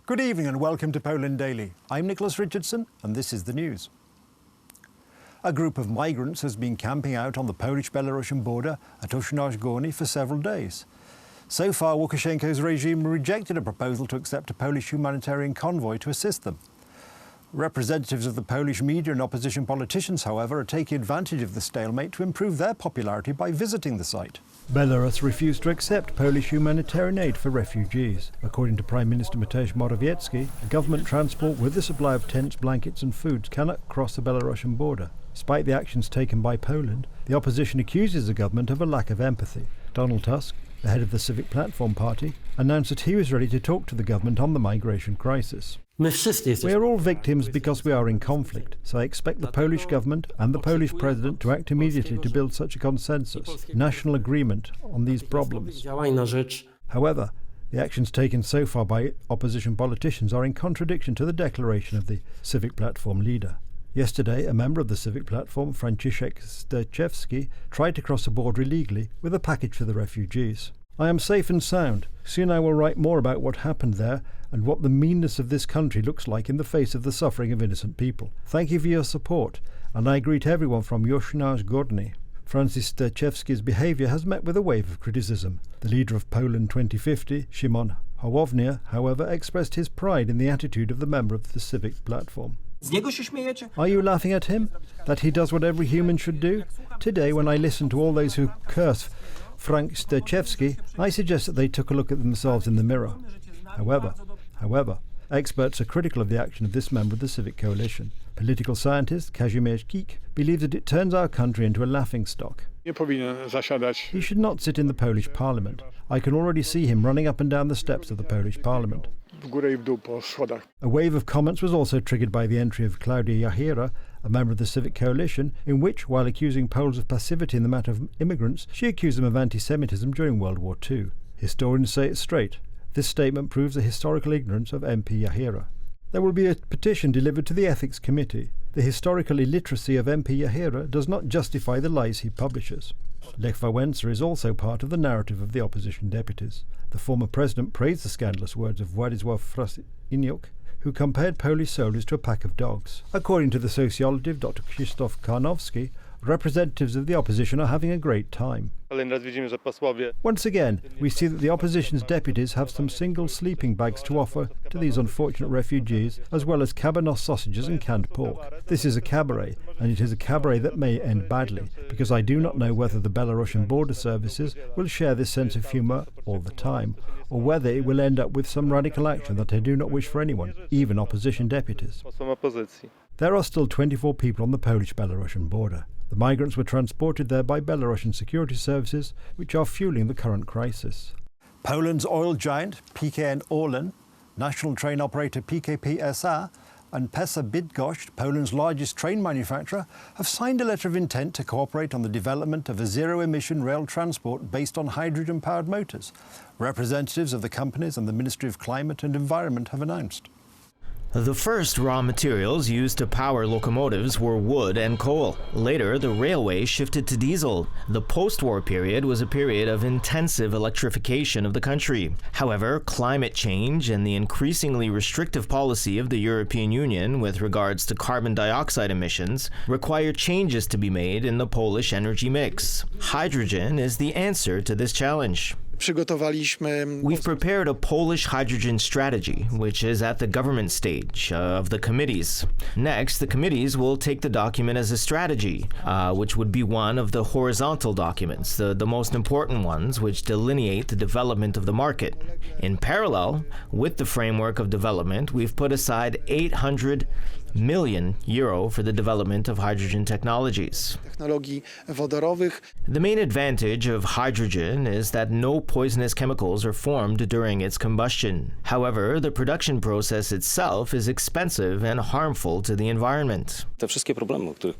Good evening and welcome to Poland Daily. I'm Nicholas Richardson and this is the news. A group of migrants has been camping out on the Polish-Belarusian border at Usnarz Górny for several days. So far, Lukashenko's regime rejected a proposal to accept a Polish humanitarian convoy to assist them. Representatives of the Polish media and opposition politicians, however, are taking advantage of the stalemate to improve their popularity by visiting the site. Belarus refused to accept Polish humanitarian aid for refugees. According to Prime Minister Mateusz Morawiecki, a government transport with a supply of tents, blankets and food cannot cross the Belarusian border. Despite the actions taken by Poland, the opposition accuses the government of a lack of empathy. Donald Tusk, the head of the Civic Platform party, announced that he was ready to talk to the government on the migration crisis. We are all victims because we are in conflict, so I expect the Polish government and the Polish president to act immediately to build such a consensus, national agreement on these problems. However, the actions taken so far by opposition politicians are in contradiction to the declaration of the Civic Platform leader. Yesterday, a member of the Civic Platform, Franciszek Sterczewski, tried to cross the border illegally with a package for the refugees. I am safe and sound. Soon I will write more about what happened there and what the meanness of this country looks like in the face of the suffering of innocent people. Thank you for your support, and I greet everyone from Usnarz Górny. Francis Sterczewski's behaviour has met with a wave of criticism. The leader of Poland 2050, Szymon Hołownia, however, expressed his pride in the attitude of the member of the Civic Platform. Are you laughing at him? That he does what every human should do? Today, when I listen to all those who curse Frank Sterczewski, I suggest that they took a look at themselves in the mirror. However, experts are critical of the action of this member of the Civic Coalition. Political scientist Kazimierz Kik believes that it turns our country into a laughingstock. He should not sit in the Polish parliament. I can already see him running up and down the steps of the Polish parliament. A wave of comments was also triggered by the entry of Klaudia Jachira, a member of the Civic Coalition, in which, while accusing Poles of passivity in the matter of immigrants, she accused them of anti-Semitism during World War II. Historians say it straight. This statement proves the historical ignorance of MP Jachira. There will be a petition delivered to the Ethics Committee. The historical illiteracy of MP Jachira does not justify the lies he publishes. Lech Wałęsa is also part of the narrative of the opposition deputies. The former president praised the scandalous words of Władysław Frasyniuk, who compared Polish soldiers to a pack of dogs. According to the sociologist Dr. Krzysztof Karnowski, representatives of the opposition are having a great time. Once again, we see that the opposition's deputies have some single sleeping bags to offer to these unfortunate refugees, as well as cabanos sausages and canned pork. This is a cabaret, and it is a cabaret that may end badly, because I do not know whether the Belarusian border services will share this sense of humour all the time, or whether it will end up with some radical action that I do not wish for anyone, even opposition deputies. There are still 24 people on the Polish-Belarusian border. The migrants were transported there by Belarusian security services, which are fueling the current crisis. Poland's oil giant PKN Orlen, national train operator PKP SA, and PESA Bydgoszcz, Poland's largest train manufacturer, have signed a letter of intent to cooperate on the development of a zero-emission rail transport based on hydrogen-powered motors. Representatives of the companies and the Ministry of Climate and Environment have announced. The first raw materials used to power locomotives were wood and coal. Later, the railway shifted to diesel. The post-war period was a period of intensive electrification of the country. However, climate change and the increasingly restrictive policy of the European Union with regards to carbon dioxide emissions require changes to be made in the Polish energy mix. Hydrogen is the answer to this challenge. We've prepared a Polish hydrogen strategy, which is at the government stage of the committees. Next, the committees will take the document as a strategy, which would be one of the horizontal documents, the most important ones, which delineate the development of the market. In parallel with the framework of development, we've put aside €800 million for the development of hydrogen technologies. The main advantage of hydrogen is that no poisonous chemicals are formed during its combustion. However, the production process itself is expensive and harmful to the environment.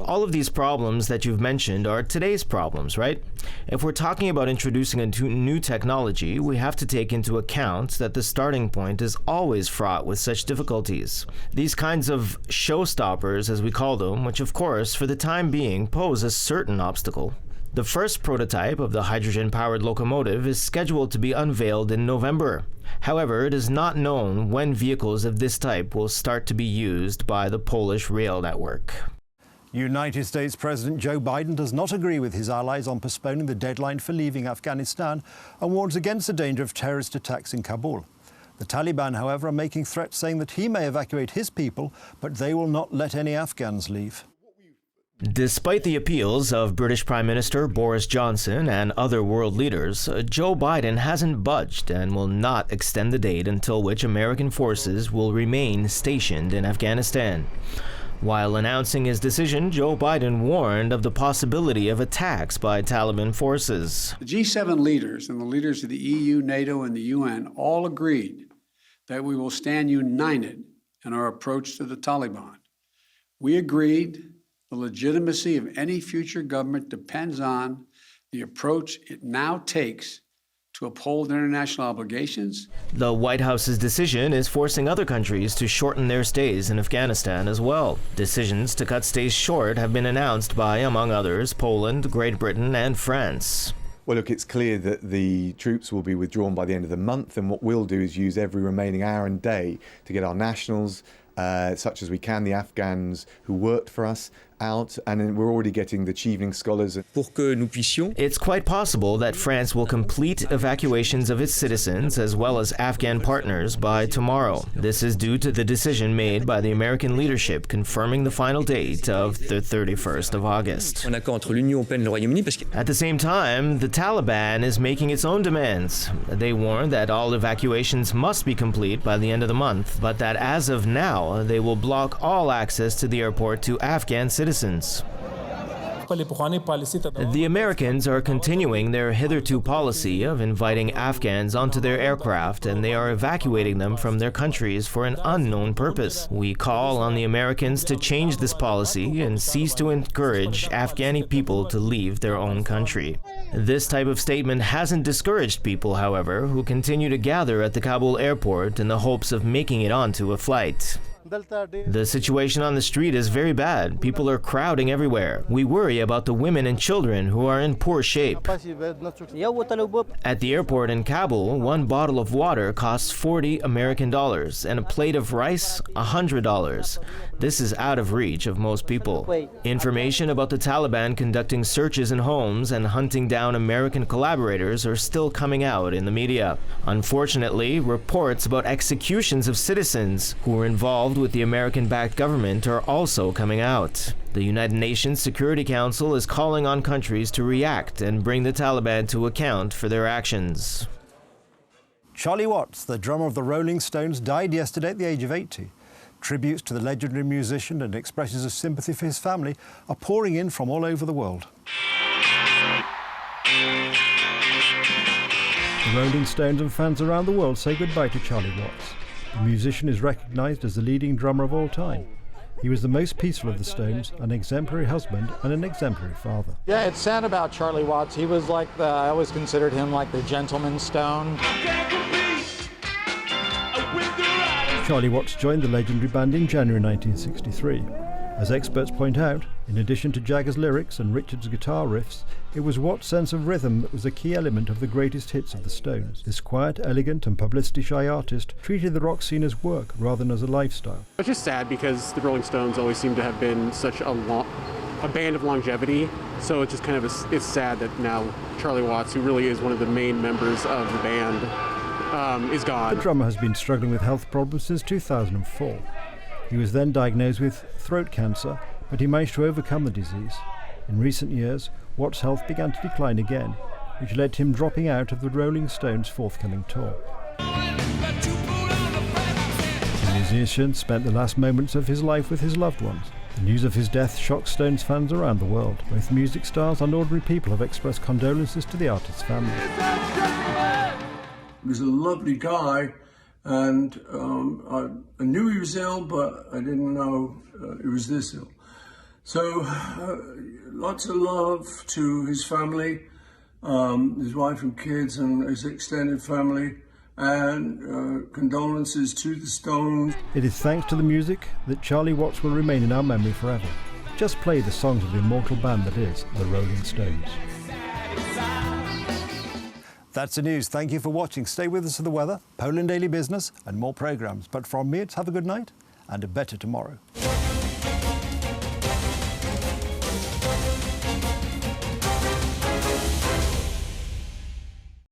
All of these problems that you've mentioned are today's problems, right? If we're talking about introducing a new technology, we have to take into account that the starting point is always fraught with such difficulties. These kinds of showstoppers, as we call them, which of course, for the time being, pose a certain obstacle. The first prototype of the hydrogen-powered locomotive is scheduled to be unveiled in November. However, it is not known when vehicles of this type will start to be used by the Polish rail network. United States President Joe Biden does not agree with his allies on postponing the deadline for leaving Afghanistan and warns against the danger of terrorist attacks in Kabul. The Taliban, however, are making threats saying that he may evacuate his people, but they will not let any Afghans leave. Despite the appeals of British Prime Minister Boris Johnson and other world leaders, Joe Biden hasn't budged and will not extend the date until which American forces will remain stationed in Afghanistan. While announcing his decision, Joe Biden warned of the possibility of attacks by Taliban forces. The G7 leaders and the leaders of the EU, NATO, and the UN all agreed that we will stand united in our approach to the Taliban. We agreed the legitimacy of any future government depends on the approach it now takes to uphold international obligations. The White House's decision is forcing other countries to shorten their stays in Afghanistan as well. Decisions to cut stays short have been announced by, among others, Poland, Great Britain, and France. Well, look, it's clear that the troops will be withdrawn by the end of the month, and what we'll do is use every remaining hour and day to get our nationals, such as we can, the Afghans who worked for us, out, and we're already getting the Achieving Scholars. It's quite possible that France will complete evacuations of its citizens as well as Afghan partners by tomorrow. This is due to the decision made by the American leadership confirming the final date of the 31st of August. At the same time, the Taliban is making its own demands. They warn that all evacuations must be complete by the end of the month, but that as of now, they will block all access to the airport to Afghan citizens. The Americans are continuing their hitherto policy of inviting Afghans onto their aircraft, and they are evacuating them from their countries for an unknown purpose. We call on the Americans to change this policy and cease to encourage Afghani people to leave their own country. This type of statement hasn't discouraged people, however, who continue to gather at the Kabul airport in the hopes of making it onto a flight. The situation on the street is very bad. People are crowding everywhere. We worry about the women and children who are in poor shape. At the airport in Kabul, one bottle of water costs $40 American and a plate of rice $100. This is out of reach of most people. Information about the Taliban conducting searches in homes and hunting down American collaborators are still coming out in the media. Unfortunately, reports about executions of citizens who were involved with the American-backed government are also coming out. The United Nations Security Council is calling on countries to react and bring the Taliban to account for their actions. Charlie Watts, the drummer of the Rolling Stones, died yesterday at the age of 80. Tributes to the legendary musician and expressions of sympathy for his family are pouring in from all over the world. The Rolling Stones and fans around the world say goodbye to Charlie Watts. The musician is recognised as the leading drummer of all time. He was the most peaceful of the Stones, an exemplary husband and an exemplary father. Yeah, it's sad about Charlie Watts. He was like I always considered him like the gentleman Stone. Charlie Watts joined the legendary band in January 1963. As experts point out, in addition to Jagger's lyrics and Richard's guitar riffs, it was Watts' sense of rhythm that was a key element of the greatest hits of the Stones. This quiet, elegant and publicity-shy artist treated the rock scene as work rather than as a lifestyle. It's just sad because the Rolling Stones always seem to have been such a band of longevity, so it's just kind of it's sad that now Charlie Watts, who really is one of the main members of the band, is gone. The drummer has been struggling with health problems since 2004. He was then diagnosed with throat cancer, but he managed to overcome the disease. In recent years, Watts' health began to decline again, which led to him dropping out of the Rolling Stones' forthcoming tour. The musician spent the last moments of his life with his loved ones. The news of his death shocked Stones fans around the world. Both music stars and ordinary people have expressed condolences to the artist's family. He was a lovely guy, and I knew he was ill, but I didn't know he was this ill. So lots of love to his family, his wife and kids and his extended family, and condolences to the Stones. It is thanks to the music that Charlie Watts will remain in our memory forever. Just play the songs of the immortal band that is the Rolling Stones. That's the news. Thank you for watching. Stay with us for the weather, Poland Daily Business and more programmes. But from me, it's have a good night and a better tomorrow.